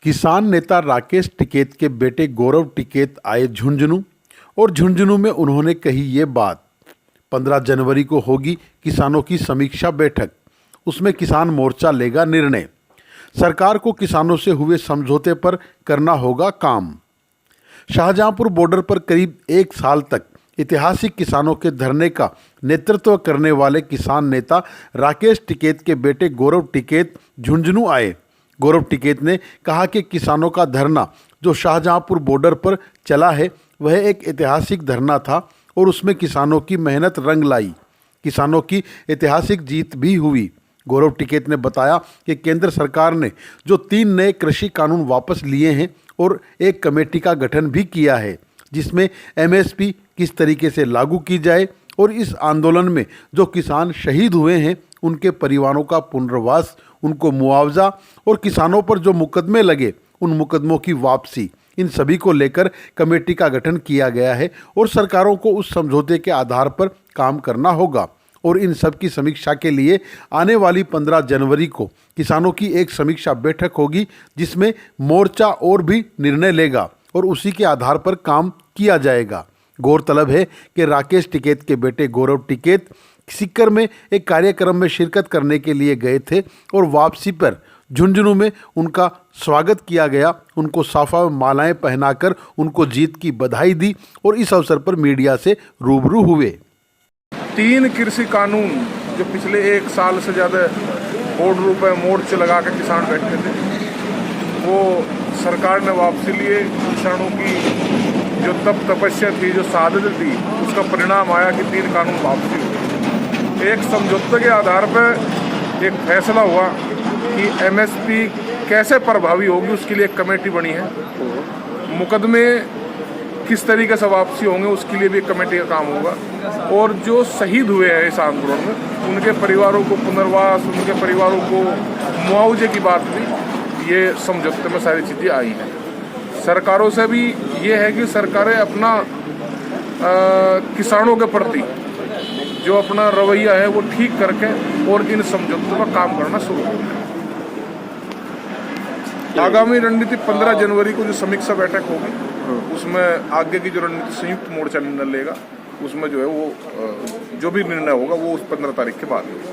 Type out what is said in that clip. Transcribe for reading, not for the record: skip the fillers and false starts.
किसान नेता राकेश टिकैत के बेटे गौरव टिकैत आए झुंझुनू और झुंझुनू में उन्होंने कही ये बात। 15 जनवरी को होगी किसानों की समीक्षा बैठक, उसमें किसान मोर्चा लेगा निर्णय। सरकार को किसानों से हुए समझौते पर करना होगा काम। शाहजहांपुर बॉर्डर पर करीब 1 साल तक ऐतिहासिक किसानों के धरने का नेतृत्व करने वाले किसान नेता राकेश टिकैत के बेटे गौरव टिकैत झुंझुनू आए। गौरव टिकैत ने कहा कि किसानों का धरना जो शाहजहांपुर बॉर्डर पर चला है वह एक ऐतिहासिक धरना था और उसमें किसानों की मेहनत रंग लाई। किसानों की ऐतिहासिक जीत भी हुई। गौरव टिकैत ने बताया कि केंद्र सरकार ने जो 3 नए कृषि कानून वापस लिए हैं और एक कमेटी का गठन भी किया है जिसमें एमएसपी किस तरीके से लागू की जाए और इस आंदोलन में जो किसान शहीद हुए हैं उनके परिवारों का पुनर्वास, उनको मुआवजा और किसानों पर जो मुकदमे लगे उन मुकदमों की वापसी, इन सभी को लेकर कमेटी का गठन किया गया है और सरकारों को उस समझौते के आधार पर काम करना होगा। और इन सब की समीक्षा के लिए आने वाली 15 जनवरी को किसानों की एक समीक्षा बैठक होगी जिसमें मोर्चा और भी निर्णय लेगा और उसी के आधार पर काम किया जाएगा। गौरतलब है कि राकेश टिकैत के बेटे गौरव टिकैत सीकर में एक कार्यक्रम में शिरकत करने के लिए गए थे और वापसी पर झुंझुनू में उनका स्वागत किया गया। उनको साफा में मालाएं पहनाकर उनको जीत की बधाई दी और इस अवसर पर मीडिया से रूबरू हुए। 3 कृषि कानून जो पिछले 1 साल से ज़्यादा बॉर्डरों पर मोर्चे लगा कर किसान बैठे थे वो सरकार ने वापसी लिए। किसानों की जो तपस्या थी, जो शहादत थी, उसका परिणाम आया कि 3 कानून वापसी हुए। एक समझौते के आधार पर एक फैसला हुआ कि एमएसपी कैसे प्रभावी होगी, उसके लिए एक कमेटी बनी है। मुकदमे किस तरीके से वापसी होंगे उसके लिए भी एक कमेटी का काम होगा। और जो शहीद हुए हैं इस आंदोलन में उनके परिवारों को पुनर्वास, उनके परिवारों को मुआवजे की बात भी ये समझौते में सारी चीज़ें आई हैं। सरकारों से भी ये है कि सरकारें अपना किसानों के प्रति जो अपना रवैया है वो ठीक करके और इन समझौतों पर काम करना शुरू करें। आगामी रणनीति 15 जनवरी को जो समीक्षा बैठक होगी उसमें आगे की जो रणनीति संयुक्त मोर्चा निर्णय लेगा, उसमें जो है वो जो भी निर्णय होगा वो उस 15 तारीख के बाद होगा।